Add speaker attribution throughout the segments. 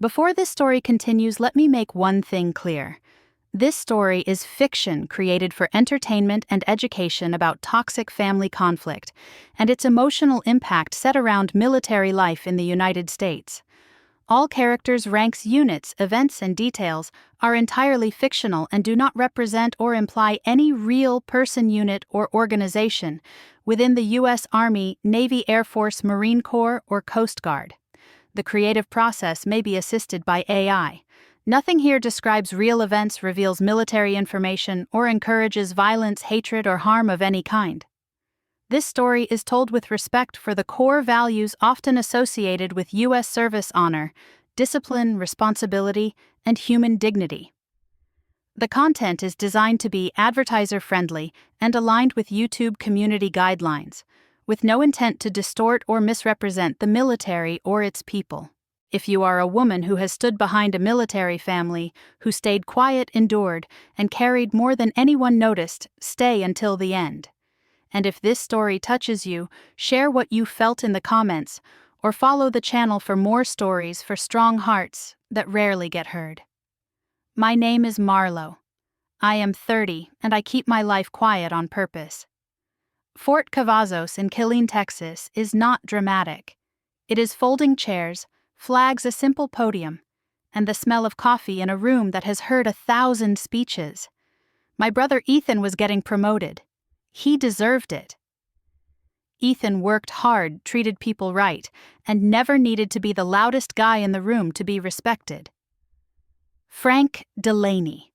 Speaker 1: Before this story continues, let me make one thing clear. This story is fiction created for entertainment and education about toxic family conflict and its emotional impact set around military life in the United States. All characters, ranks, units, events, and details are entirely fictional and do not represent or imply any real person, unit, or organization within the U.S. Army, Navy, Air Force, Marine Corps, or Coast Guard. The creative process may be assisted by AI. Nothing here describes real events, reveals military information, or encourages violence, hatred, or harm of any kind. This story is told with respect for the core values often associated with U.S. service: honor, discipline, responsibility, and human dignity. The content is designed to be advertiser-friendly and aligned with YouTube community guidelines, with no intent to distort or misrepresent the military or its people. If you are a woman who has stood behind a military family, who stayed quiet, endured, and carried more than anyone noticed, stay until the end. And if this story touches you, share what you felt in the comments, or follow the channel for more stories for strong hearts that rarely get heard. My name is Marlo. I am 30, and I keep my life quiet on purpose. Fort Cavazos in Killeen, Texas, is not dramatic. It is folding chairs, flags, a simple podium, and the smell of coffee in a room that has heard 1,000 speeches. My brother Ethan was getting promoted. He deserved it. Ethan worked hard, treated people right, and never needed to be the loudest guy in the room to be respected. Frank Delaney.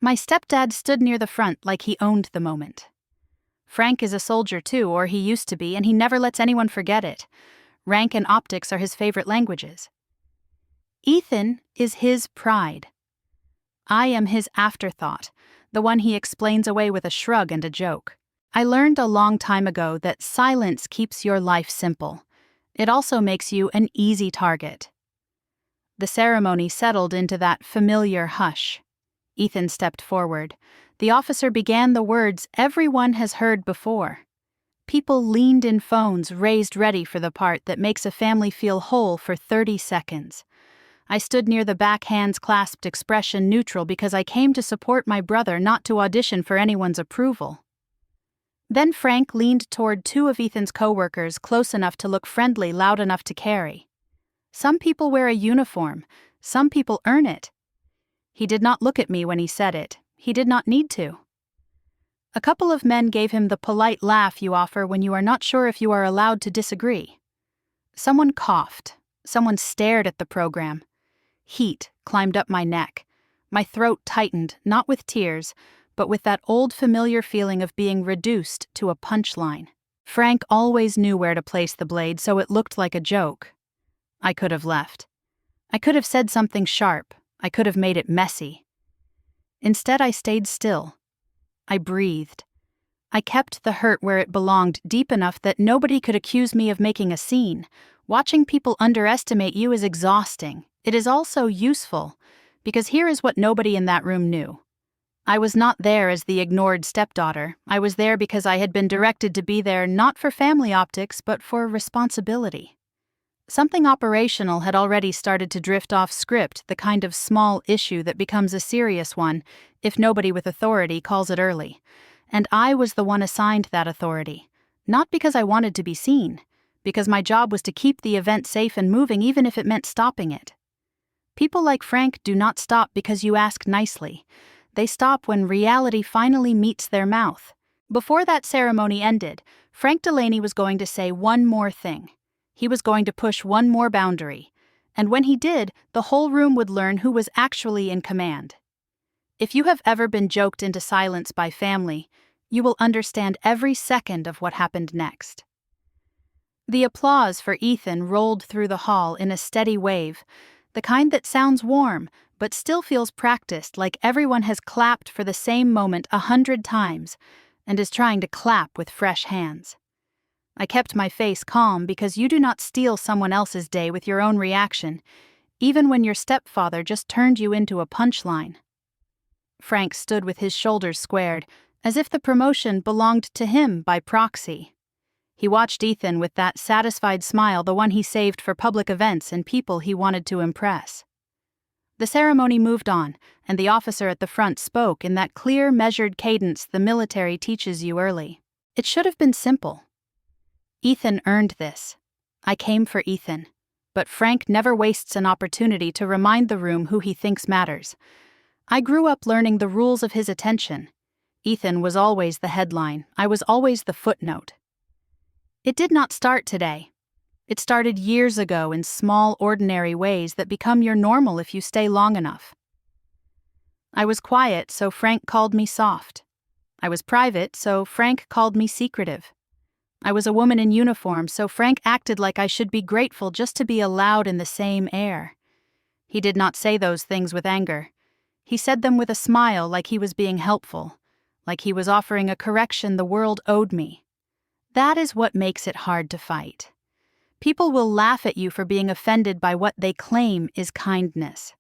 Speaker 1: My stepdad stood near the front like he owned the moment. Frank is a soldier too, or he used to be, and he never lets anyone forget it. Rank and optics are his favorite languages. Ethan is his pride. I am his afterthought, the one he explains away with a shrug and a joke. I learned a long time ago that silence keeps your life simple. It also makes you an easy target. The ceremony settled into that familiar hush. Ethan stepped forward. The officer began the words everyone has heard before. People leaned in, phones raised, ready for the part that makes a family feel whole for 30 seconds. I stood near the back, hands clasped, expression neutral, because I came to support my brother, not to audition for anyone's approval. Then Frank leaned toward two of Ethan's co-workers, close enough to look friendly, loud enough to carry. Some people wear a uniform, some people earn it. He did not look at me when he said it. He did not need to. A couple of men gave him the polite laugh you offer when you are not sure if you are allowed to disagree. Someone coughed. Someone stared at the program. Heat climbed up my neck. My throat tightened, not with tears, but with that old familiar feeling of being reduced to a punchline. Frank always knew where to place the blade, so it looked like a joke. I could have left. I could have said something sharp. I could have made it messy. Instead, I stayed still. I breathed. I kept the hurt where it belonged, deep enough that nobody could accuse me of making a scene. Watching people underestimate you is exhausting. It is also useful, because here is what nobody in that room knew. I was not there as the ignored stepdaughter. I was there because I had been directed to be there, not for family optics, but for responsibility. Something operational had already started to drift off script, the kind of small issue that becomes a serious one if nobody with authority calls it early. And I was the one assigned that authority, not because I wanted to be seen, because my job was to keep the event safe and moving, even if it meant stopping it. People like Frank do not stop because you ask nicely. They stop when reality finally meets their mouth. Before that ceremony ended, Frank Delaney was going to say one more thing. He was going to push one more boundary, and when he did, the whole room would learn who was actually in command. If you have ever been joked into silence by family, you will understand every second of what happened next. The applause for Ethan rolled through the hall in a steady wave, the kind that sounds warm but still feels practiced, like everyone has clapped for the same moment 100 times and is trying to clap with fresh hands. I kept my face calm because you do not steal someone else's day with your own reaction, even when your stepfather just turned you into a punchline. Frank stood with his shoulders squared, as if the promotion belonged to him by proxy. He watched Ethan with that satisfied smile, the one he saved for public events and people he wanted to impress. The ceremony moved on, and the officer at the front spoke in that clear, measured cadence the military teaches you early. It should have been simple. Ethan earned this. I came for Ethan. But Frank never wastes an opportunity to remind the room who he thinks matters. I grew up learning the rules of his attention. Ethan was always the headline. I was always the footnote. It did not start today. It started years ago in small, ordinary ways that become your normal if you stay long enough. I was quiet, so Frank called me soft. I was private, so Frank called me secretive. I was a woman in uniform, so Frank acted like I should be grateful just to be allowed in the same air. He did not say those things with anger. He said them with a smile, like he was being helpful, like he was offering a correction the world owed me. That is what makes it hard to fight. People will laugh at you for being offended by what they claim is kindness.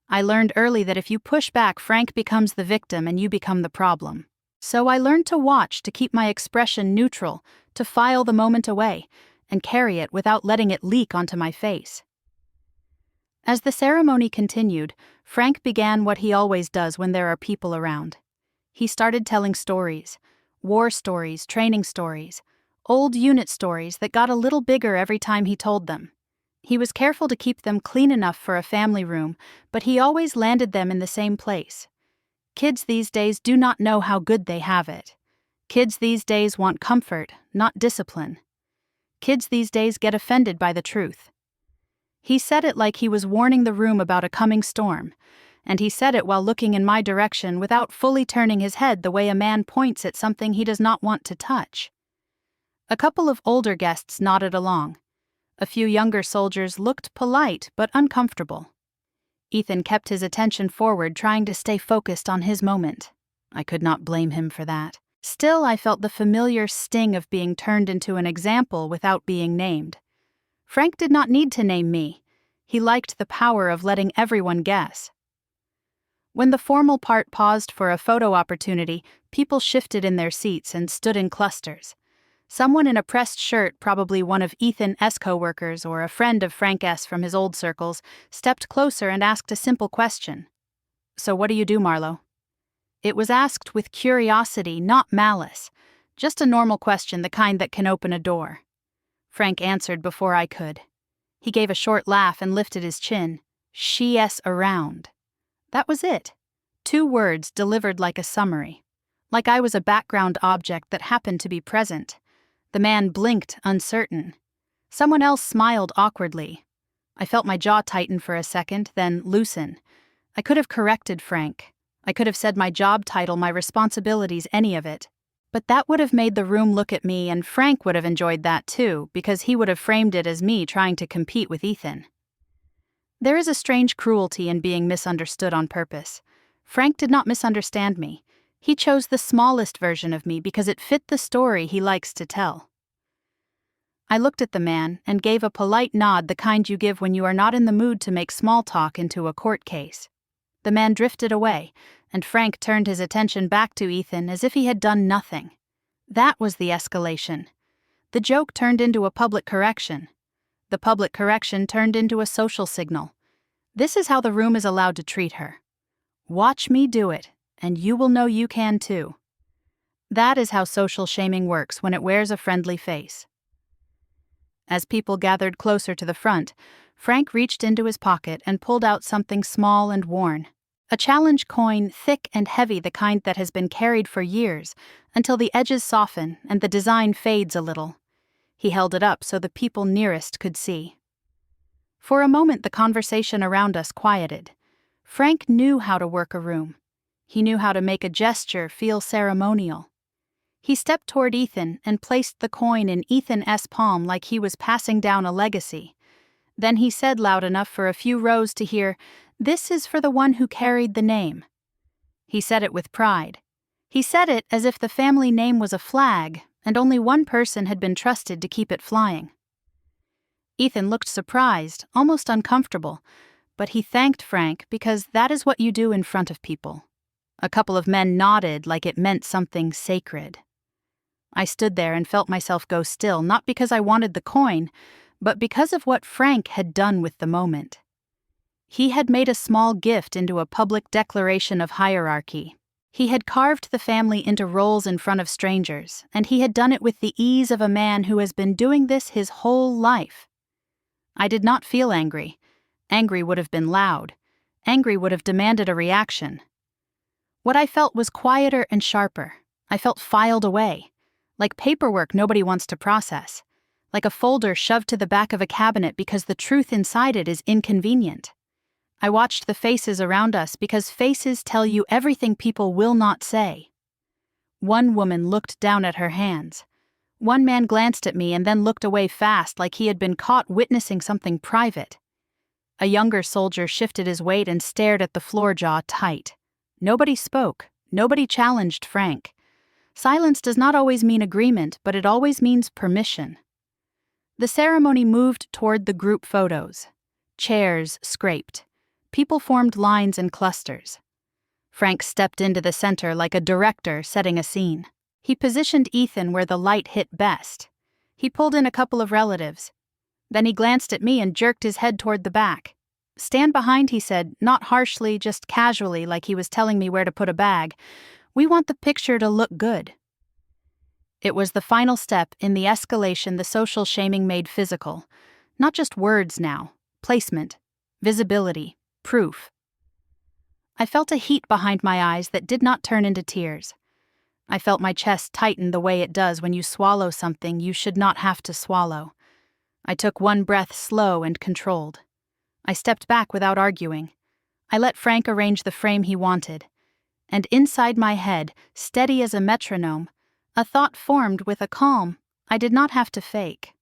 Speaker 1: I learned early that if you push back, Frank becomes the victim and you become the problem. So I learned to watch, to keep my expression neutral, to file the moment away, and carry it without letting it leak onto my face. As the ceremony continued, Frank began what he always does when there are people around. He started telling stories, war stories, training stories, old unit stories that got a little bigger every time he told them. He was careful to keep them clean enough for a family room, but he always landed them in the same place. Kids these days do not know how good they have it. Kids these days want comfort, not discipline. Kids these days get offended by the truth. He said it like he was warning the room about a coming storm, and he said it while looking in my direction without fully turning his head the way a man points at something he does not want to touch. A couple of older guests nodded along. A few younger soldiers looked polite but uncomfortable. Ethan kept his attention forward, trying to stay focused on his moment. I could not blame him for that. Still, I felt the familiar sting of being turned into an example without being named. Frank did not need to name me. He liked the power of letting everyone guess. When the formal part paused for a photo opportunity, people shifted in their seats and stood in clusters. Someone in a pressed shirt, probably one of Ethan's co-workers or a friend of Frank S. from his old circles, stepped closer and asked a simple question. "So what do you do, Marlo?" It was asked with curiosity, not malice. Just a normal question, the kind that can open a door. Frank answered before I could. He gave a short laugh and lifted his chin. "She's around." That was it. 2 words delivered like a summary. Like I was a background object that happened to be present. The man blinked, uncertain. Someone else smiled awkwardly. I felt my jaw tighten for a second, then loosen. I could have corrected Frank. I could have said my job title, my responsibilities, any of it. But that would have made the room look at me, and Frank would have enjoyed that too, because he would have framed it as me trying to compete with Ethan. There is a strange cruelty in being misunderstood on purpose. Frank did not misunderstand me. He chose the smallest version of me because it fit the story he likes to tell. I looked at the man and gave a polite nod, the kind you give when you are not in the mood to make small talk into a court case. The man drifted away, and Frank turned his attention back to Ethan as if he had done nothing. That was the escalation. The joke turned into a public correction. The public correction turned into a social signal. This is how the room is allowed to treat her. Watch me do it, and you will know you can too. That is how social shaming works when it wears a friendly face. As people gathered closer to the front, Frank reached into his pocket and pulled out something small and worn. A challenge coin, thick and heavy, the kind that has been carried for years, until the edges soften and the design fades a little. He held it up so the people nearest could see. For a moment the conversation around us quieted. Frank knew how to work a room. He knew how to make a gesture feel ceremonial. He stepped toward Ethan and placed the coin in Ethan's palm like he was passing down a legacy. Then he said loud enough for a few rows to hear, "This is for the one who carried the name." He said it with pride. He said it as if the family name was a flag, and only one person had been trusted to keep it flying. Ethan looked surprised, almost uncomfortable, but he thanked Frank because that is what you do in front of people. A couple of men nodded like it meant something sacred. I stood there and felt myself go still, not because I wanted the coin, but because of what Frank had done with the moment. He had made a small gift into a public declaration of hierarchy. He had carved the family into roles in front of strangers, and he had done it with the ease of a man who has been doing this his whole life. I did not feel angry. Angry would have been loud. Angry would have demanded a reaction. What I felt was quieter and sharper. I felt filed away, like paperwork nobody wants to process, like a folder shoved to the back of a cabinet because the truth inside it is inconvenient. I watched the faces around us because faces tell you everything people will not say. One woman looked down at her hands. One man glanced at me and then looked away fast like he had been caught witnessing something private. A younger soldier shifted his weight and stared at the floor, jaw tight. Nobody spoke. Nobody challenged Frank. Silence does not always mean agreement, but it always means permission. The ceremony moved toward the group photos. Chairs scraped. People formed lines and clusters. Frank stepped into the center like a director setting a scene. He positioned Ethan where the light hit best. He pulled in a couple of relatives. Then he glanced at me and jerked his head toward the back. "Stand behind," he said, not harshly, just casually, like he was telling me where to put a bag. "We want the picture to look good." It was the final step in the escalation the social shaming made physical. Not just words now. Placement. Visibility. Proof. I felt a heat behind my eyes that did not turn into tears. I felt my chest tighten the way it does when you swallow something you should not have to swallow. I took one breath slow and controlled. I stepped back without arguing. I let Frank arrange the frame he wanted. And inside my head, steady as a metronome, a thought formed with a calm I did not have to fake.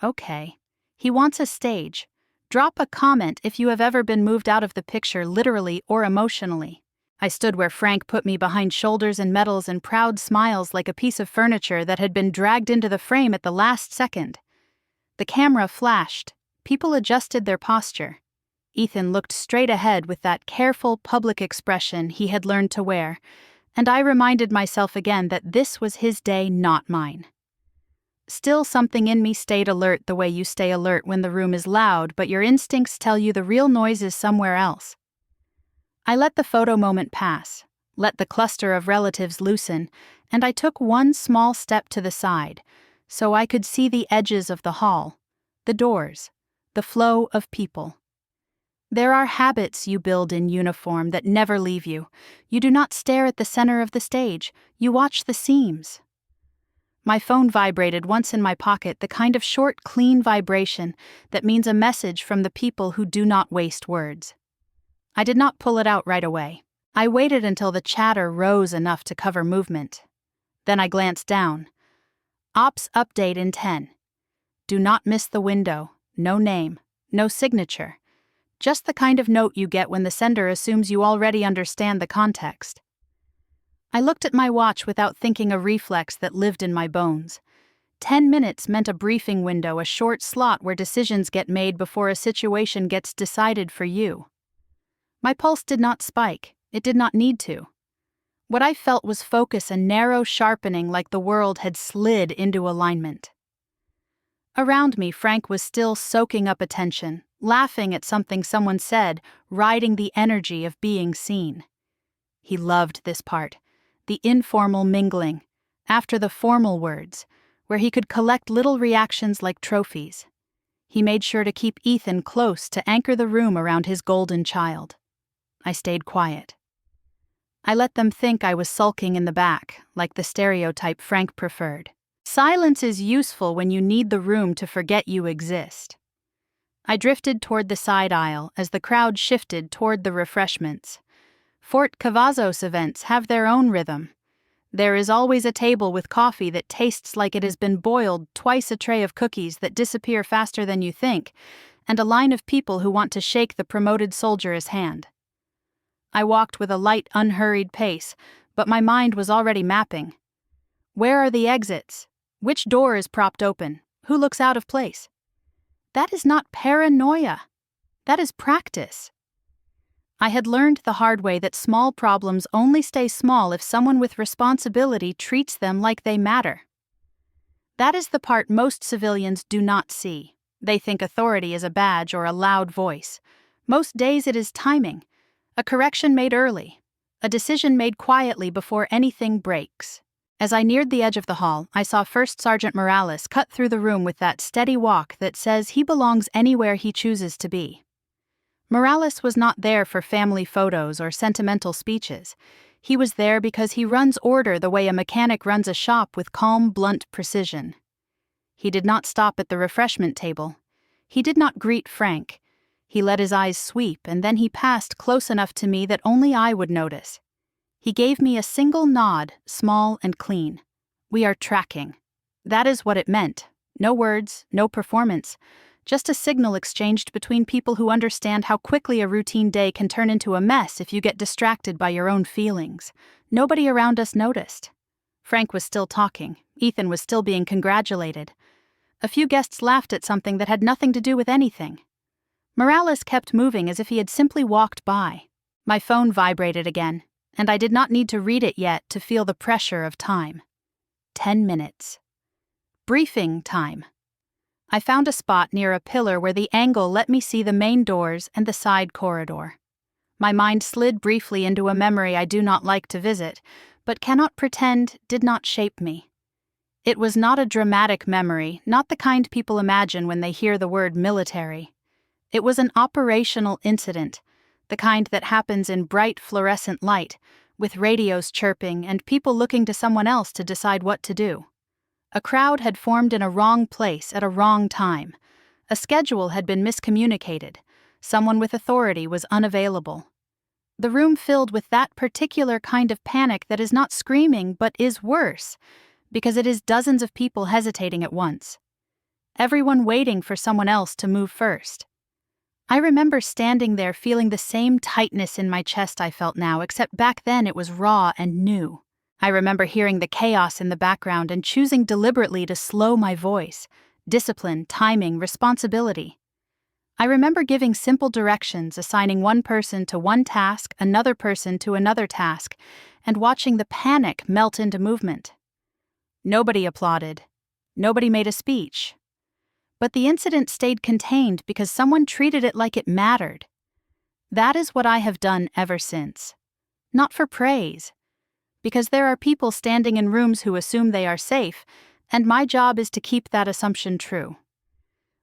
Speaker 1: Okay, he wants a stage. Drop a comment if you have ever been moved out of the picture literally or emotionally. I stood where Frank put me behind shoulders and medals and proud smiles like a piece of furniture that had been dragged into the frame at the last second. The camera flashed. People adjusted their posture. Ethan looked straight ahead with that careful public expression he had learned to wear, and I reminded myself again that this was his day, not mine. Still, something in me stayed alert the way you stay alert when the room is loud, but your instincts tell you the real noise is somewhere else. I let the photo moment pass, let the cluster of relatives loosen, and I took one small step to the side, so I could see the edges of the hall, the doors, the flow of people. There are habits you build in uniform that never leave you. You do not stare at the center of the stage, you watch the seams. My phone vibrated once in my pocket, the kind of short, clean vibration that means a message from the people who do not waste words. I did not pull it out right away. I waited until the chatter rose enough to cover movement. Then I glanced down. Ops update in 10. Do not miss the window. No name. No signature. Just the kind of note you get when the sender assumes you already understand the context. I looked at my watch without thinking, a reflex that lived in my bones. 10 minutes meant a briefing window, a short slot where decisions get made before a situation gets decided for you. My pulse did not spike. It did not need to. What I felt was focus, a narrow sharpening like the world had slid into alignment. Around me, Frank was still soaking up attention, laughing at something someone said, riding the energy of being seen. He loved this part. The informal mingling, after the formal words, where he could collect little reactions like trophies. He made sure to keep Ethan close to anchor the room around his golden child. I stayed quiet. I let them think I was sulking in the back, like the stereotype Frank preferred. Silence is useful when you need the room to forget you exist. I drifted toward the side aisle as the crowd shifted toward the refreshments. Fort Cavazos events have their own rhythm. There is always a table with coffee that tastes like it has been boiled, twice a tray of cookies that disappear faster than you think, and a line of people who want to shake the promoted soldier's hand. I walked with a light, unhurried pace, but my mind was already mapping. Where are the exits? Which door is propped open? Who looks out of place? That is not paranoia. That is practice. I had learned the hard way that small problems only stay small if someone with responsibility treats them like they matter. That is the part most civilians do not see. They think authority is a badge or a loud voice. Most days it is timing. A correction made early. A decision made quietly before anything breaks. As I neared the edge of the hall, I saw First Sergeant Morales cut through the room with that steady walk that says he belongs anywhere he chooses to be. Morales was not there for family photos or sentimental speeches. He was there because he runs order the way a mechanic runs a shop with calm, blunt precision. He did not stop at the refreshment table. He did not greet Frank. He let his eyes sweep, and then he passed close enough to me that only I would notice. He gave me a single nod, small and clean. We are tracking. That is what it meant. No words, no performance. Just a signal exchanged between people who understand how quickly a routine day can turn into a mess if you get distracted by your own feelings. Nobody around us noticed. Frank was still talking. Ethan was still being congratulated. A few guests laughed at something that had nothing to do with anything. Morales kept moving as if he had simply walked by. My phone vibrated again, and I did not need to read it yet to feel the pressure of time. 10 minutes. Briefing time. I found a spot near a pillar where the angle let me see the main doors and the side corridor. My mind slid briefly into a memory I do not like to visit, but cannot pretend did not shape me. It was not a dramatic memory, not the kind people imagine when they hear the word military. It was an operational incident, the kind that happens in bright fluorescent light, with radios chirping and people looking to someone else to decide what to do. A crowd had formed in a wrong place at a wrong time. A schedule had been miscommunicated. Someone with authority was unavailable. The room filled with that particular kind of panic that is not screaming but is worse, because it is dozens of people hesitating at once. Everyone waiting for someone else to move first. I remember standing there feeling the same tightness in my chest I felt now, except back then it was raw and new. I remember hearing the chaos in the background and choosing deliberately to slow my voice. Discipline, timing, responsibility. I remember giving simple directions, assigning one person to one task, another person to another task, and watching the panic melt into movement. Nobody applauded. Nobody made a speech. But the incident stayed contained because someone treated it like it mattered. That is what I have done ever since. Not for praise. Because there are people standing in rooms who assume they are safe, and my job is to keep that assumption true.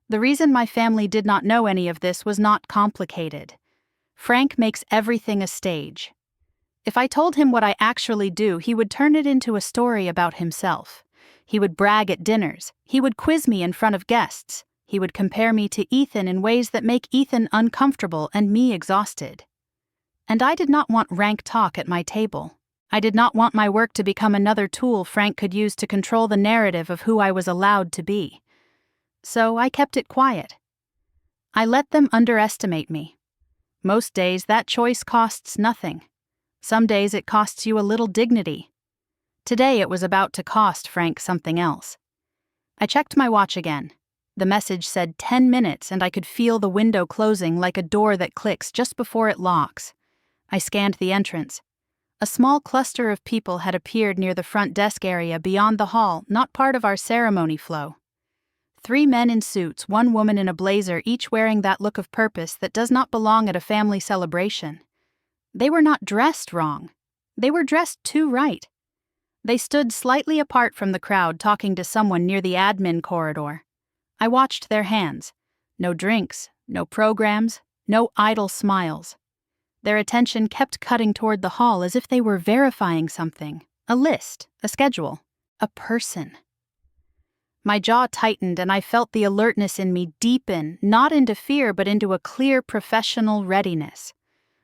Speaker 1: The reason my family did not know any of this was not complicated. Frank makes everything a stage. If I told him what I actually do, he would turn it into a story about himself. He would brag at dinners. He would quiz me in front of guests. He would compare me to Ethan in ways that make Ethan uncomfortable and me exhausted. And I did not want rank talk at my table. I did not want my work to become another tool Frank could use to control the narrative of who I was allowed to be. So I kept it quiet. I let them underestimate me. Most days that choice costs nothing. Some days it costs you a little dignity. Today it was about to cost Frank something else. I checked my watch again. The message said 10 minutes and I could feel the window closing like a door that clicks just before it locks. I scanned the entrance. A small cluster of people had appeared near the front desk area beyond the hall, not part of our ceremony flow. 3 men in suits, 1 woman in a blazer, each wearing that look of purpose that does not belong at a family celebration. They were not dressed wrong. They were dressed too right. They stood slightly apart from the crowd talking to someone near the admin corridor. I watched their hands. No drinks, no programs, no idle smiles. Their attention kept cutting toward the hall as if they were verifying something. A list, a schedule, a person. My jaw tightened and I felt the alertness in me deepen, not into fear but into a clear professional readiness.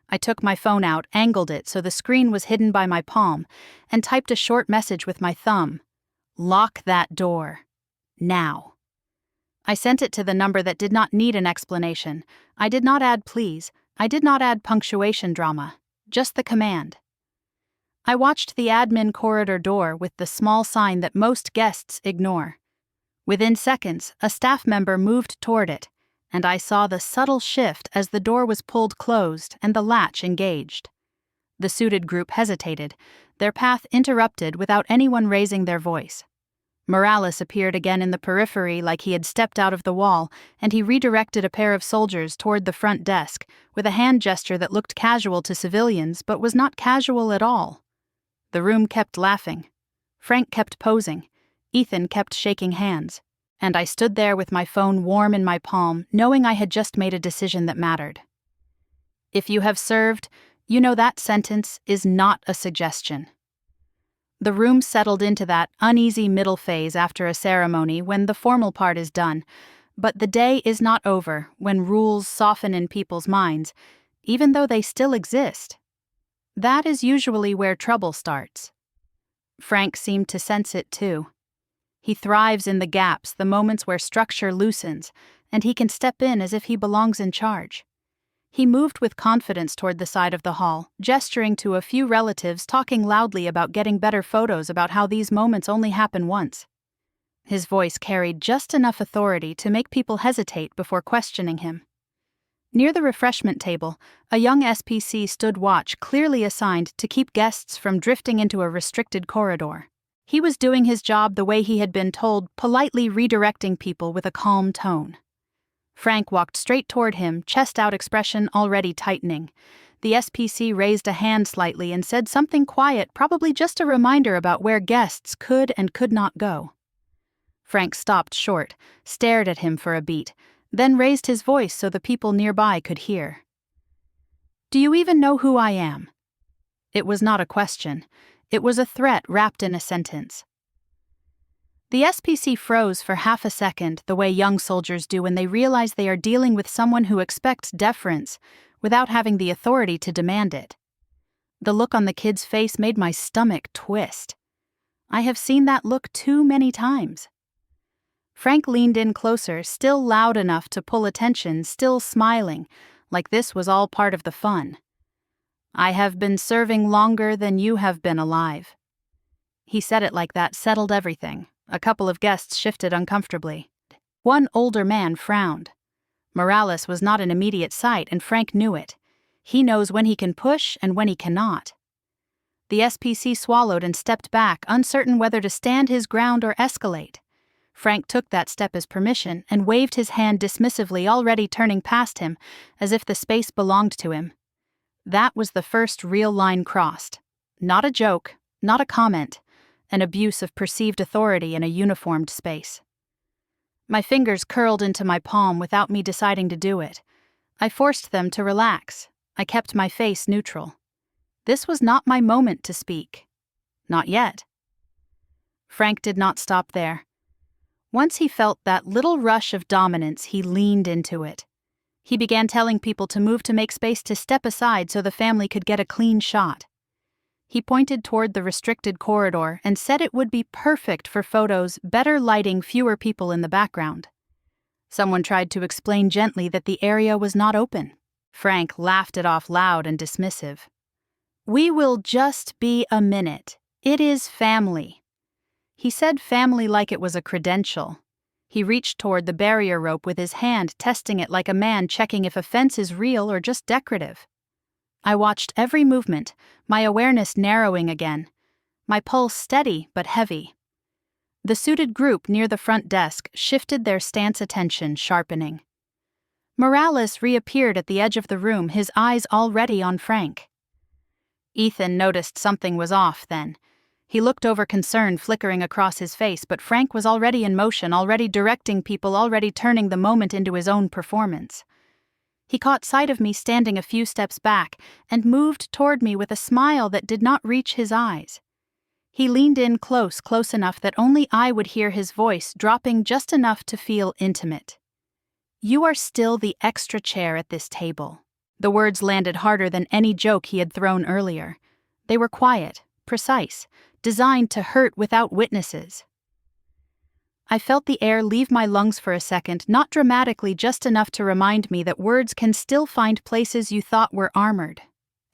Speaker 1: I took my phone out, angled it so the screen was hidden by my palm, and typed a short message with my thumb. Lock that door. Now. I sent it to the number that did not need an explanation. I did not add please. I did not add punctuation drama. Just the command. I watched the admin corridor door with the small sign that most guests ignore. Within seconds, a staff member moved toward it, and I saw the subtle shift as the door was pulled closed and the latch engaged. The suited group hesitated, their path interrupted without anyone raising their voice. Morales appeared again in the periphery like he had stepped out of the wall, and he redirected a pair of soldiers toward the front desk, with a hand gesture that looked casual to civilians but was not casual at all. The room kept laughing. Frank kept posing. Ethan kept shaking hands. And I stood there with my phone warm in my palm, knowing I had just made a decision that mattered. If you have served, you know that sentence is not a suggestion. The room settled into that uneasy middle phase after a ceremony when the formal part is done, but the day is not over when rules soften in people's minds, even though they still exist. That is usually where trouble starts. Frank seemed to sense it too. He thrives in the gaps, the moments where structure loosens, and he can step in as if he belongs in charge. He moved with confidence toward the side of the hall, gesturing to a few relatives talking loudly about getting better photos about how these moments only happen once. His voice carried just enough authority to make people hesitate before questioning him. Near the refreshment table, a young SPC stood watch clearly assigned to keep guests from drifting into a restricted corridor. He was doing his job the way he had been told, politely redirecting people with a calm tone. Frank walked straight toward him, chest-out expression already tightening. The SPC raised a hand slightly and said something quiet, probably just a reminder about where guests could and could not go. Frank stopped short, stared at him for a beat, then raised his voice so the people nearby could hear. "Do you even know who I am?" It was not a question. It was a threat wrapped in a sentence. The SPC froze for half a second, the way young soldiers do when they realize they are dealing with someone who expects deference without having the authority to demand it. The look on the kid's face made my stomach twist. I have seen that look too many times. Frank leaned in closer, still loud enough to pull attention, still smiling, like this was all part of the fun. "I have been serving longer than you have been alive." He said it like that settled everything. A couple of guests shifted uncomfortably. One older man frowned. Morales was not in immediate sight, and Frank knew it. He knows when he can push and when he cannot. The SPC swallowed and stepped back, uncertain whether to stand his ground or escalate. Frank took that step as permission and waved his hand dismissively, already turning past him, as if the space belonged to him. That was the first real line crossed. Not a joke, not a comment, an abuse of perceived authority in a uniformed space. My fingers curled into my palm without me deciding to do it. I forced them to relax. I kept my face neutral. This was not my moment to speak. Not yet. Frank did not stop there. Once he felt that little rush of dominance, he leaned into it. He began telling people to move, to make space, to step aside so the family could get a clean shot. He pointed toward the restricted corridor and said it would be perfect for photos, better lighting, fewer people in the background. Someone tried to explain gently that the area was not open. Frank laughed it off loud and dismissive. "We will just be a minute. It is family." He said family like it was a credential. He reached toward the barrier rope with his hand, testing it like a man checking if a fence is real or just decorative. I watched every movement, my awareness narrowing again, my pulse steady but heavy. The suited group near the front desk shifted their stance, attention sharpening. Morales reappeared at the edge of the room, his eyes already on Frank. Ethan noticed something was off then. He looked over, concern flickering across his face, but Frank was already in motion, already directing people, already turning the moment into his own performance. He caught sight of me standing a few steps back and moved toward me with a smile that did not reach his eyes. He leaned in close enough that only I would hear his voice, dropping just enough to feel intimate. "You are still the extra chair at this table." The words landed harder than any joke he had thrown earlier. They were quiet, precise, designed to hurt without witnesses. I felt the air leave my lungs for a second, not dramatically, just enough to remind me that words can still find places you thought were armored.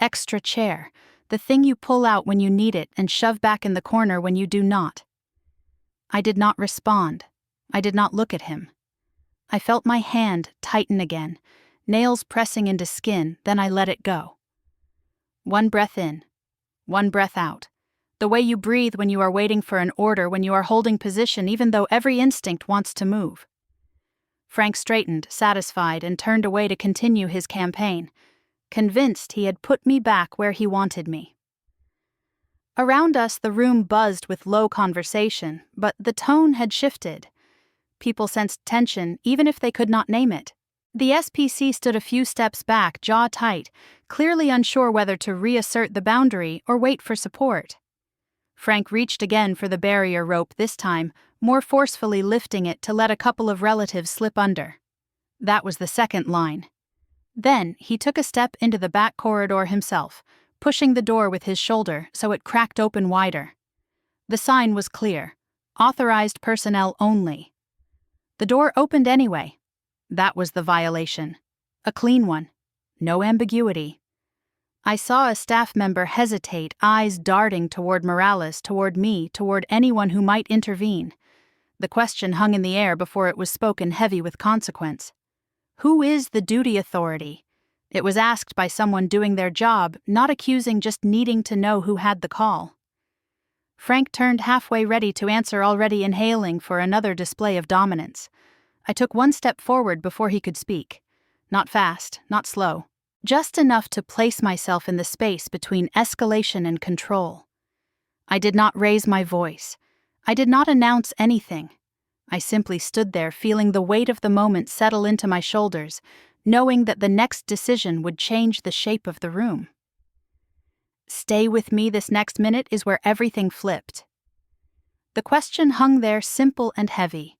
Speaker 1: Extra chair, the thing you pull out when you need it and shove back in the corner when you do not. I did not respond. I did not look at him. I felt my hand tighten again, nails pressing into skin, then I let it go. One breath in, one breath out. The way you breathe when you are waiting for an order, when you are holding position even though every instinct wants to move. Frank straightened, satisfied, and turned away to continue his campaign, convinced he had put me back where he wanted me. Around us, the room buzzed with low conversation, but the tone had shifted. People sensed tension, even if they could not name it. The SPC stood a few steps back, jaw tight, clearly unsure whether to reassert the boundary or wait for support. Frank reached again for the barrier rope this time, more forcefully lifting it to let a couple of relatives slip under. That was the second line. Then he took a step into the back corridor himself, pushing the door with his shoulder so it cracked open wider. The sign was clear: authorized personnel only. The door opened anyway. That was the violation. A clean one. No ambiguity. I saw a staff member hesitate, eyes darting toward Morales, toward me, toward anyone who might intervene. The question hung in the air before it was spoken, heavy with consequence. Who is the duty authority? It was asked by someone doing their job, not accusing, just needing to know who had the call. Frank turned halfway, ready to answer, already inhaling for another display of dominance. I took one step forward before he could speak. Not fast, not slow. Just enough to place myself in the space between escalation and control. I did not raise my voice. I did not announce anything. I simply stood there, feeling the weight of the moment settle into my shoulders, knowing that the next decision would change the shape of the room. Stay with me this next minute is where everything flipped. The question hung there, simple and heavy.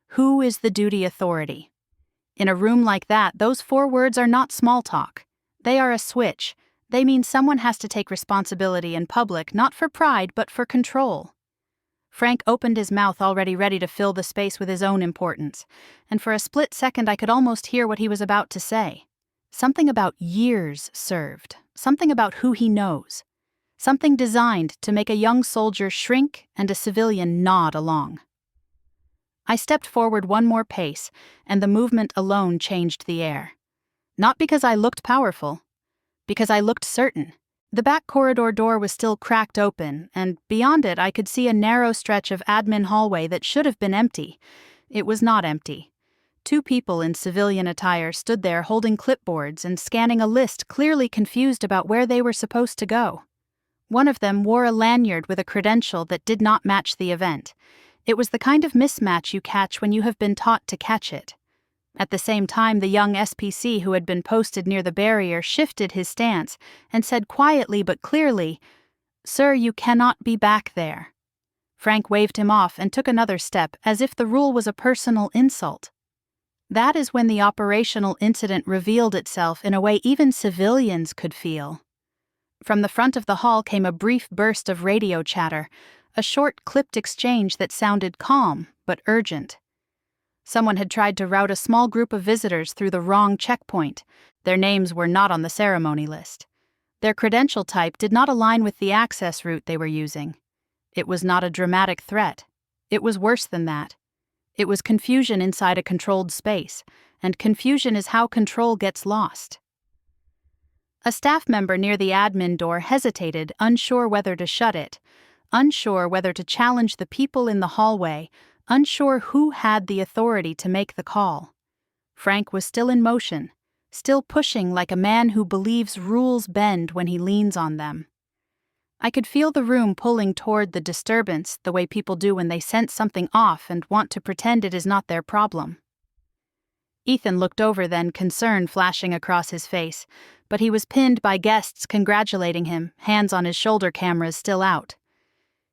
Speaker 1: Who is the duty authority? In a room like that, those 4 words are not small talk. They are a switch. They mean someone has to take responsibility in public, not for pride, but for control. Frank opened his mouth, already ready to fill the space with his own importance, and for a split second I could almost hear what he was about to say. Something about years served, something about who he knows, something designed to make a young soldier shrink and a civilian nod along. I stepped forward one more pace, and the movement alone changed the air. Not because I looked powerful, because I looked certain. The back corridor door was still cracked open, and beyond it I could see a narrow stretch of admin hallway that should have been empty. It was not empty. 2 people in civilian attire stood there holding clipboards and scanning a list, clearly confused about where they were supposed to go. One of them wore a lanyard with a credential that did not match the event. It was the kind of mismatch you catch when you have been taught to catch it. At the same time, the young SPC who had been posted near the barrier shifted his stance and said quietly but clearly, "Sir, you cannot be back there." Frank waved him off and took another step, as if the rule was a personal insult. That is when the operational incident revealed itself in a way even civilians could feel. From the front of the hall came a brief burst of radio chatter, a short, clipped exchange that sounded calm but urgent. Someone had tried to route a small group of visitors through the wrong checkpoint. Their names were not on the ceremony list. Their credential type did not align with the access route they were using. It was not a dramatic threat. It was worse than that. It was confusion inside a controlled space, and confusion is how control gets lost. A staff member near the admin door hesitated, unsure whether to shut it, unsure whether to challenge the people in the hallway, unsure who had the authority to make the call. Frank was still in motion, still pushing like a man who believes rules bend when he leans on them. I could feel the room pulling toward the disturbance, the way people do when they sense something off and want to pretend it is not their problem. Ethan looked over then, concern flashing across his face, but he was pinned by guests congratulating him, hands on his shoulder cameras still out.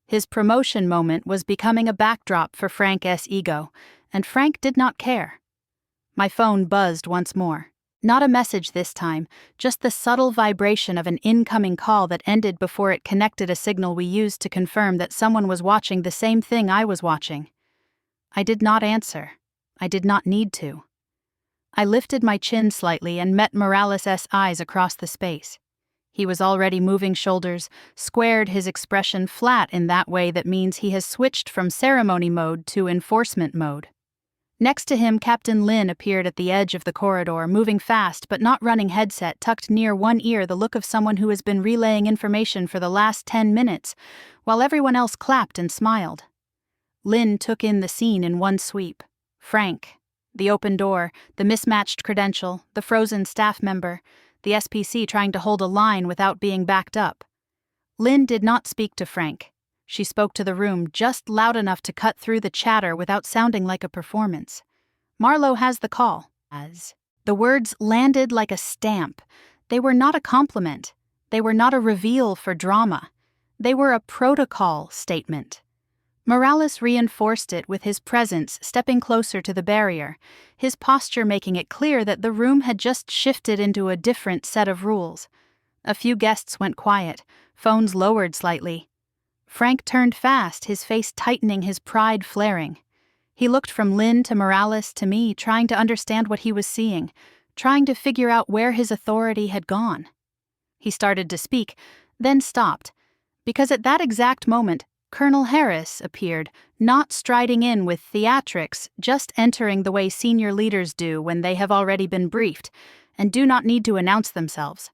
Speaker 1: His promotion moment was becoming a backdrop for Frank's ego, and Frank did not care. My phone buzzed once more. Not a message this time, just the subtle vibration of an incoming call that ended before it connected, a signal we used to confirm that someone was watching the same thing I was watching. I did not answer. I did not need to. I lifted my chin slightly and met Morales' eyes across the space. He was already moving shoulders, squared his expression flat in that way that means he has switched from ceremony mode to enforcement mode. Next to him, Captain Lin appeared at the edge of the corridor, moving fast but not running, headset tucked near one ear, the look of someone who has been relaying information for the last 10 minutes, while everyone else clapped and smiled. Lin took in the scene in one sweep. Frank, the open door, the mismatched credential, the frozen staff member, the SPC trying to hold a line without being backed up. Lin did not speak to Frank. She spoke to the room just loud enough to cut through the chatter without sounding like a performance. "Marlowe has the call." As the words landed like a stamp. They were not a compliment. They were not a reveal for drama. They were a protocol statement. Morales reinforced it with his presence, stepping closer to the barrier, his posture making it clear that the room had just shifted into a different set of rules. A few guests went quiet, phones lowered slightly. Frank turned fast, his face tightening, his pride flaring. He looked from Lin to Morales to me, trying to understand what he was seeing, trying to figure out where his authority had gone. He started to speak, then stopped, because at that exact moment, Colonel Harris appeared, not striding in with theatrics, just entering the way senior leaders do when they have already been briefed and do not need to announce themselves.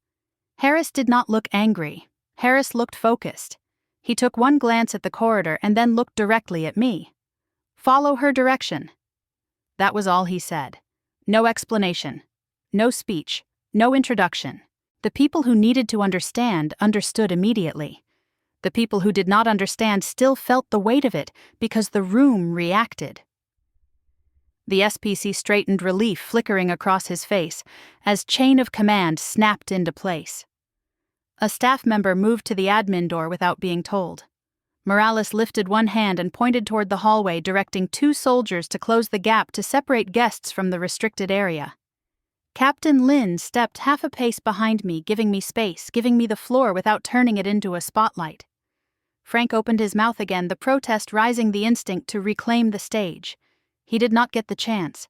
Speaker 1: Harris did not look angry. Harris looked focused. He took one glance at the corridor and then looked directly at me. "Follow her direction." That was all he said. No explanation. No speech. No introduction. The people who needed to understand understood immediately. The people who did not understand still felt the weight of it because the room reacted. The SPC straightened, relief flickering across his face as chain of command snapped into place. A staff member moved to the admin door without being told. Morales lifted one hand and pointed toward the hallway, directing 2 soldiers to close the gap to separate guests from the restricted area. Captain Lin stepped half a pace behind me, giving me space, giving me the floor without turning it into a spotlight. Frank opened his mouth again, the protest rising, the instinct to reclaim the stage. He did not get the chance.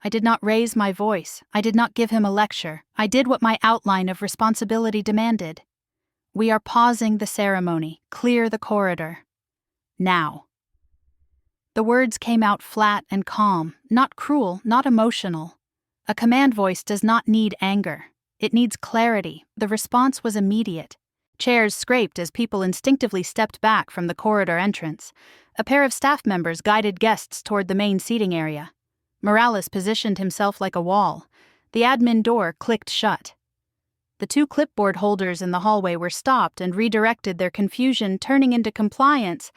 Speaker 1: I did not raise my voice. I did not give him a lecture. I did what my outline of responsibility demanded. "We are pausing the ceremony. Clear the corridor. Now." The words came out flat and calm, not cruel, not emotional. A command voice does not need anger. It needs clarity. The response was immediate. Chairs scraped as people instinctively stepped back from the corridor entrance. A pair of staff members guided guests toward the main seating area. Morales positioned himself like a wall. The admin door clicked shut. The 2 clipboard holders in the hallway were stopped and redirected, their confusion turning into compliance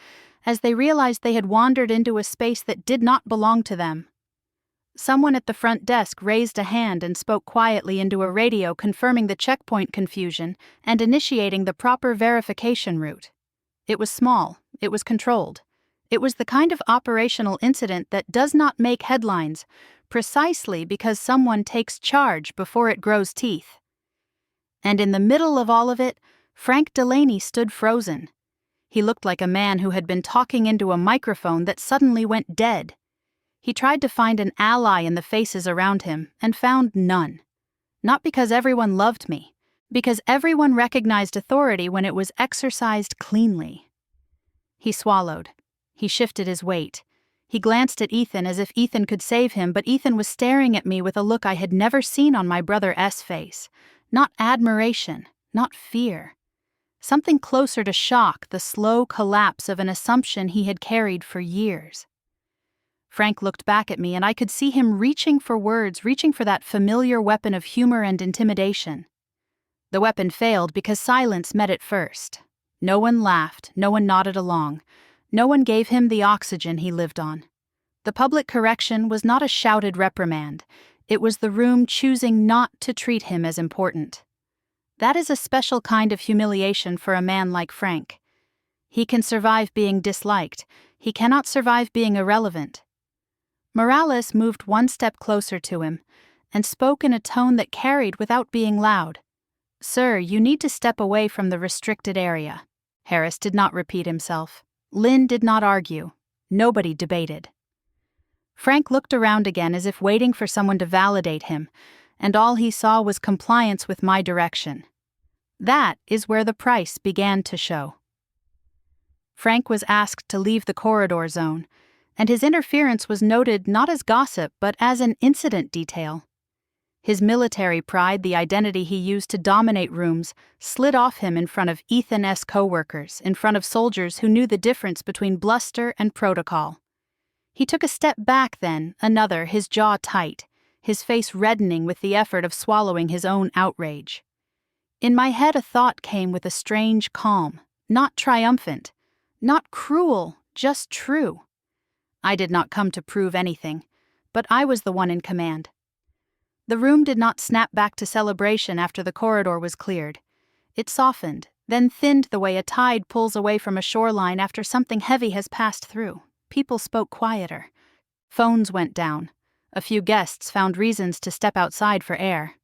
Speaker 1: as they realized they had wandered into a space that did not belong to them. Someone at the front desk raised a hand and spoke quietly into a radio, confirming the checkpoint confusion and initiating the proper verification route. It was small. It was controlled. It was the kind of operational incident that does not make headlines, precisely because someone takes charge before it grows teeth. And in the middle of all of it, Frank Delaney stood frozen. He looked like a man who had been talking into a microphone that suddenly went dead. He tried to find an ally in the faces around him and found none. Not because everyone loved me, because everyone recognized authority when it was exercised cleanly. He swallowed. He shifted his weight. He glanced at Ethan as if Ethan could save him, but Ethan was staring at me with a look I had never seen on my brother's face. Not admiration, not fear. Something closer to shock, the slow collapse of an assumption he had carried for years. Frank looked back at me, and I could see him reaching for words, reaching for that familiar weapon of humor and intimidation. The weapon failed because silence met it first. No one laughed, no one nodded along. No one gave him the oxygen he lived on. The public correction was not a shouted reprimand. It was the room choosing not to treat him as important. That is a special kind of humiliation for a man like Frank. He can survive being disliked. He cannot survive being irrelevant. Morales moved one step closer to him and spoke in a tone that carried without being loud. "Sir, you need to step away from the restricted area." Harris did not repeat himself. Lin did not argue. Nobody debated. Frank looked around again as if waiting for someone to validate him, and all he saw was compliance with my direction. That is where the price began to show. Frank was asked to leave the corridor zone, and his interference was noted not as gossip but as an incident detail. His military pride, the identity he used to dominate rooms, slid off him in front of Ethan's co-workers, in front of soldiers who knew the difference between bluster and protocol. He took a step back then, another, his jaw tight, his face reddening with the effort of swallowing his own outrage. In my head a thought came with a strange calm, not triumphant, not cruel, just true. I did not come to prove anything, but I was the one in command. The room did not snap back to celebration after the corridor was cleared. It softened, then thinned the way a tide pulls away from a shoreline after something heavy has passed through. People spoke quieter. Phones went down. A few guests found reasons to step outside for air.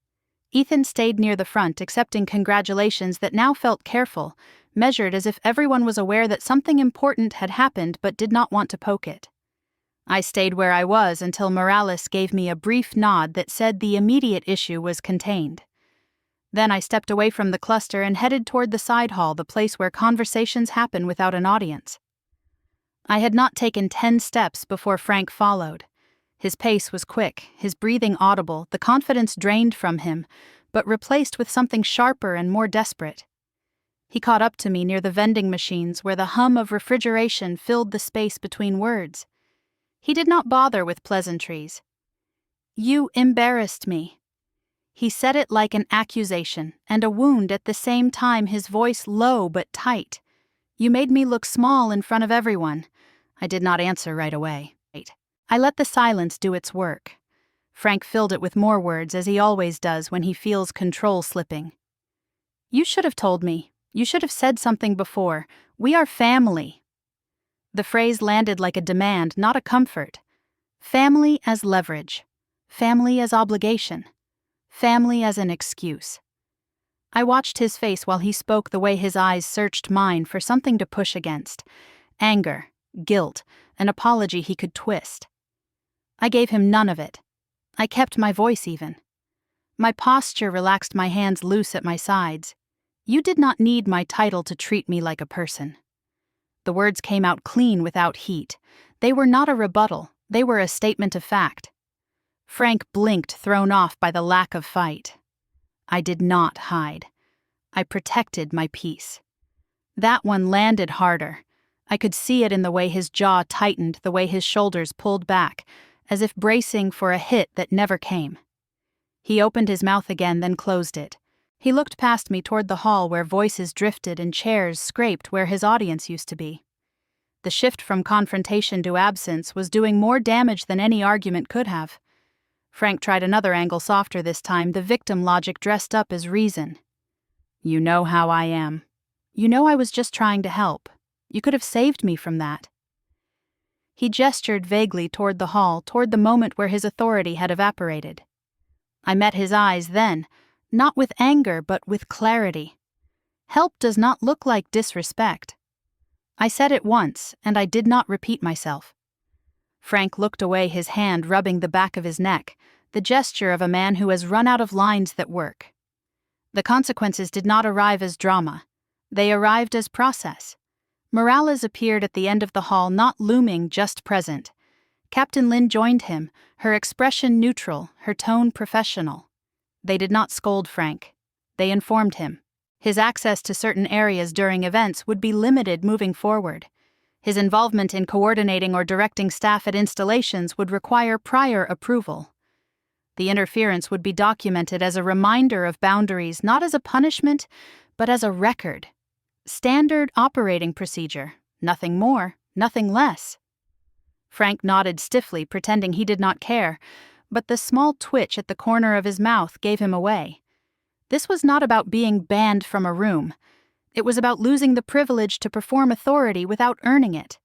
Speaker 1: Ethan stayed near the front, accepting congratulations that now felt careful, measured as if everyone was aware that something important had happened but did not want to poke it. I stayed where I was until Morales gave me a brief nod that said the immediate issue was contained. Then I stepped away from the cluster and headed toward the side hall, the place where conversations happen without an audience. I had not taken 10 steps before Frank followed. His pace was quick, his breathing audible, the confidence drained from him, but replaced with something sharper and more desperate. He caught up to me near the vending machines where the hum of refrigeration filled the space between words. He did not bother with pleasantries. "You embarrassed me." He said it like an accusation and a wound at the same time, his voice low but tight. "You made me look small in front of everyone." I did not answer right away. I let the silence do its work. Frank filled it with more words, as he always does when he feels control slipping. "You should have told me. You should have said something before. We are family." The phrase landed like a demand, not a comfort. Family as leverage. Family as obligation. Family as an excuse. I watched his face while he spoke, the way his eyes searched mine for something to push against. Anger, guilt, an apology he could twist. I gave him none of it. I kept my voice even. My posture relaxed, my hands loose at my sides. "You did not need my title to treat me like a person." The words came out clean without heat. They were not a rebuttal, they were a statement of fact. Frank blinked, thrown off by the lack of fight. I did not hide. I protected my peace. That one landed harder. I could see it in the way his jaw tightened, the way his shoulders pulled back, as if bracing for a hit that never came. He opened his mouth again, then closed it. He looked past me toward the hall where voices drifted and chairs scraped where his audience used to be. The shift from confrontation to absence was doing more damage than any argument could have. Frank tried another angle, softer this time, the victim logic dressed up as reason. "You know how I am. You know I was just trying to help. You could have saved me from that." He gestured vaguely toward the hall, toward the moment where his authority had evaporated. I met his eyes then, not with anger but with clarity. Help does not look like disrespect. I said it once, and I did not repeat myself. Frank looked away, his hand rubbing the back of his neck, the gesture of a man who has run out of lines that work. The consequences did not arrive as drama. They arrived as process. Morales appeared at the end of the hall, not looming, just present. Captain Lynn joined him, her expression neutral, her tone professional. They did not scold Frank. They informed him. His access to certain areas during events would be limited moving forward. His involvement in coordinating or directing staff at installations would require prior approval. The interference would be documented as a reminder of boundaries, not as a punishment, but as a record. Standard operating procedure. Nothing more, nothing less. Frank nodded stiffly, pretending he did not care, but the small twitch at the corner of his mouth gave him away. This was not about being banned from a room. It was about losing the privilege to perform authority without earning it.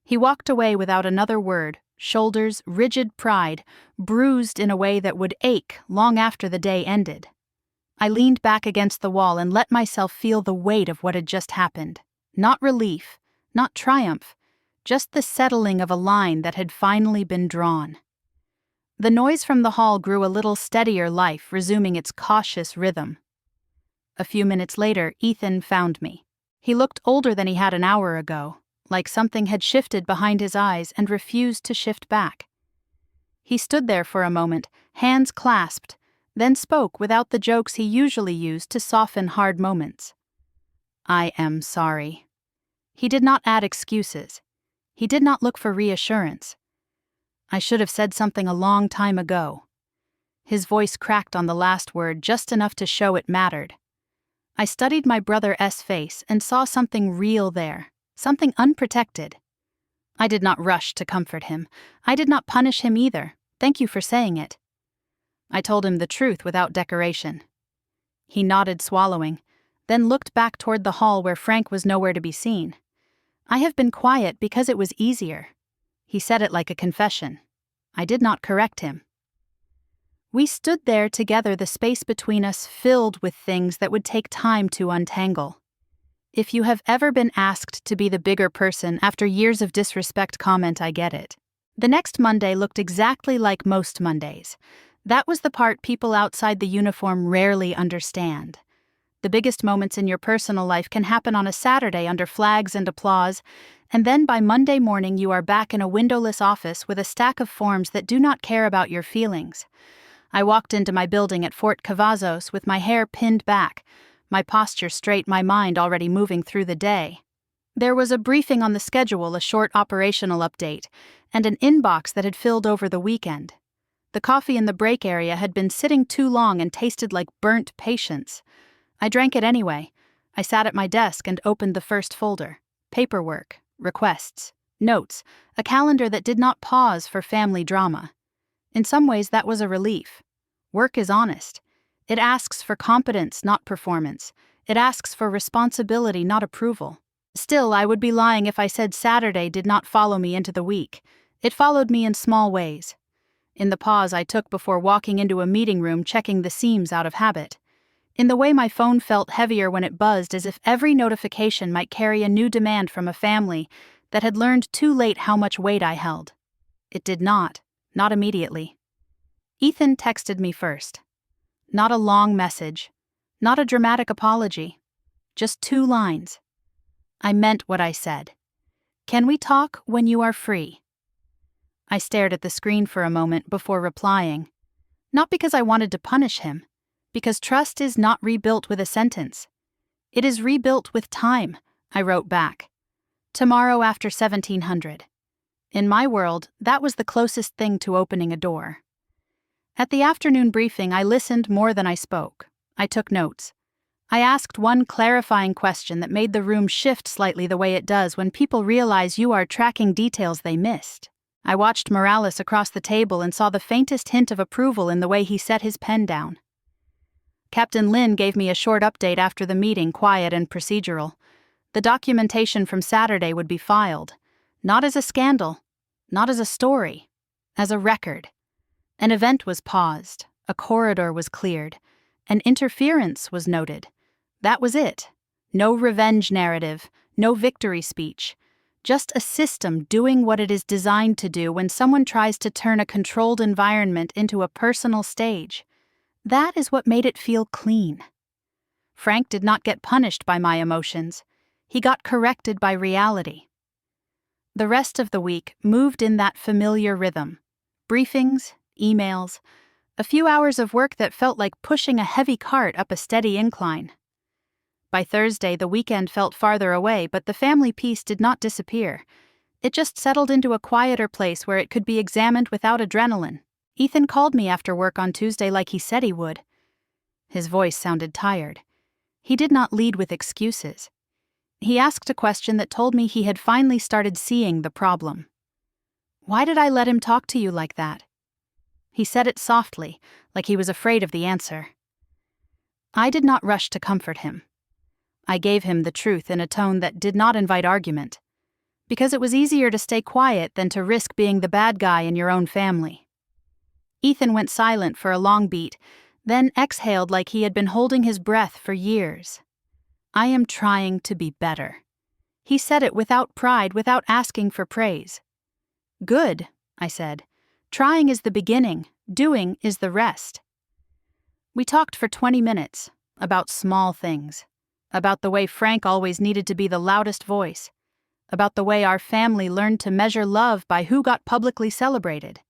Speaker 1: He walked away without another word, shoulders, rigid pride, bruised in a way that would ache long after the day ended. I leaned back against the wall and let myself feel the weight of what had just happened. Not relief, not triumph, just the settling of a line that had finally been drawn. The noise from the hall grew a little steadier, life resuming its cautious rhythm. A few minutes later, Ethan found me. He looked older than he had an hour ago, like something had shifted behind his eyes and refused to shift back. He stood there for a moment, hands clasped, then spoke without the jokes he usually used to soften hard moments. "I am sorry." He did not add excuses. He did not look for reassurance. "I should have said something a long time ago." His voice cracked on the last word just enough to show it mattered. I studied my brother's face and saw something real there, something unprotected. I did not rush to comfort him. I did not punish him either. Thank you for saying it. I told him the truth without decoration. He nodded, swallowing, then looked back toward the hall where Frank was nowhere to be seen. "I have been quiet because it was easier." He said it like a confession. I did not correct him. We stood there together, the space between us filled with things that would take time to untangle. If you have ever been asked to be the bigger person after years of disrespect, comment, I get it. The next Monday looked exactly like most Mondays. That was the part people outside the uniform rarely understand. The biggest moments in your personal life can happen on a Saturday under flags and applause, and then by Monday morning you are back in a windowless office with a stack of forms that do not care about your feelings. I walked into my building at Fort Cavazos with my hair pinned back, my posture straight, my mind already moving through the day. There was a briefing on the schedule, a short operational update, and an inbox that had filled over the weekend. The coffee in the break area had been sitting too long and tasted like burnt patience. I drank it anyway. I sat at my desk and opened the first folder. Paperwork, requests, notes, a calendar that did not pause for family drama. In some ways, that was a relief. Work is honest. It asks for competence, not performance. It asks for responsibility, not approval. Still, I would be lying if I said Saturday did not follow me into the week. It followed me in small ways. In the pause I took before walking into a meeting room, checking the seams out of habit. In the way my phone felt heavier when it buzzed, as if every notification might carry a new demand from a family that had learned too late how much weight I held. It did not immediately. Ethan texted me first. Not a long message, not a dramatic apology, just 2 lines. I meant what I said. "Can we talk when you are free?" I stared at the screen for a moment before replying. Not because I wanted to punish him, because trust is not rebuilt with a sentence. It is rebuilt with time, I wrote back. Tomorrow after 1700. In my world, that was the closest thing to opening a door. At the afternoon briefing, I listened more than I spoke. I took notes. I asked one clarifying question that made the room shift slightly the way it does when people realize you are tracking details they missed. I watched Morales across the table and saw the faintest hint of approval in the way he set his pen down. Captain Lin gave me a short update after the meeting, quiet and procedural. The documentation from Saturday would be filed, not as a scandal, not as a story, as a record. An event was paused, a corridor was cleared, an interference was noted. That was it. No revenge narrative, no victory speech. Just a system doing what it is designed to do when someone tries to turn a controlled environment into a personal stage. That is what made it feel clean. Frank did not get punished by my emotions. He got corrected by reality. The rest of the week moved in that familiar rhythm. Briefings, emails, a few hours of work that felt like pushing a heavy cart up a steady incline. By Thursday, the weekend felt farther away, but the family peace did not disappear. It just settled into a quieter place where it could be examined without adrenaline. Ethan called me after work on Tuesday like he said he would. His voice sounded tired. He did not lead with excuses. He asked a question that told me he had finally started seeing the problem. "Why did I let him talk to you like that?" He said it softly, like he was afraid of the answer. I did not rush to comfort him. I gave him the truth in a tone that did not invite argument, because it was easier to stay quiet than to risk being the bad guy in your own family. Ethan went silent for a long beat, then exhaled like he had been holding his breath for years. "I am trying to be better." He said it without pride, without asking for praise. "Good," I said. "Trying is the beginning, doing is the rest." We talked for 20 minutes, about small things, about the way Frank always needed to be the loudest voice, about the way our family learned to measure love by who got publicly celebrated,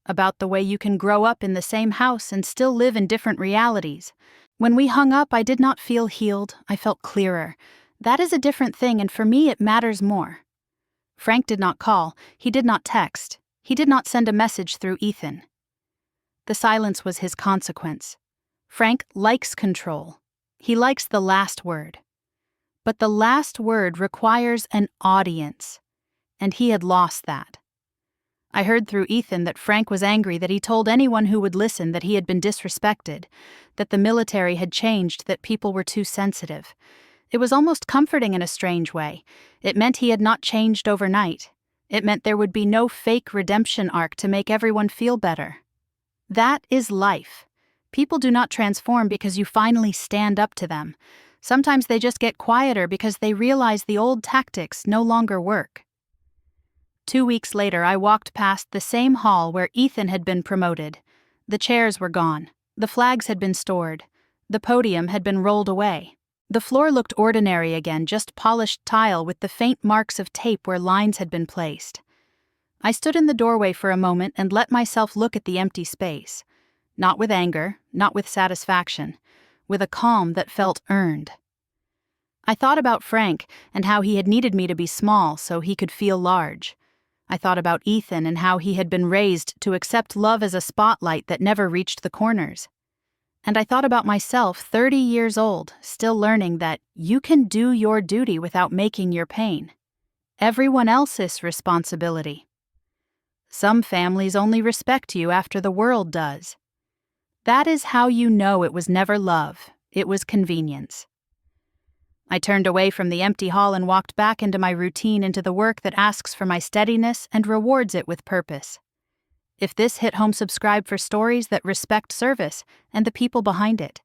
Speaker 1: about the way you can grow up in the same house and still live in different realities. When we hung up, I did not feel healed, I felt clearer. That is a different thing, and for me it matters more. Frank did not call, he did not text, he did not send a message through Ethan. The silence was his consequence. Frank likes control. He likes the last word. But the last word requires an audience, and he had lost that. I heard through Ethan that Frank was angry that he told anyone who would listen that he had been disrespected, that the military had changed, that people were too sensitive. It was almost comforting in a strange way. It meant he had not changed overnight. It meant there would be no fake redemption arc to make everyone feel better. That is life. People do not transform because you finally stand up to them. Sometimes they just get quieter because they realize the old tactics no longer work. 2 weeks later, I walked past the same hall where Ethan had been promoted. The chairs were gone. The flags had been stored. The podium had been rolled away. The floor looked ordinary again, just polished tile with the faint marks of tape where lines had been placed. I stood in the doorway for a moment and let myself look at the empty space. Not with anger, not with satisfaction, with a calm that felt earned. I thought about Frank and how he had needed me to be small so he could feel large. I thought about Ethan and how he had been raised to accept love as a spotlight that never reached the corners. And I thought about myself, 30 years old, still learning that you can do your duty without making your pain. Everyone else's responsibility. Some families only respect you after the world does. That is how you know it was never love, it was convenience. I turned away from the empty hall and walked back into my routine, into the work that asks for my steadiness and rewards it with purpose. If this hit home, subscribe for stories that respect service and the people behind it.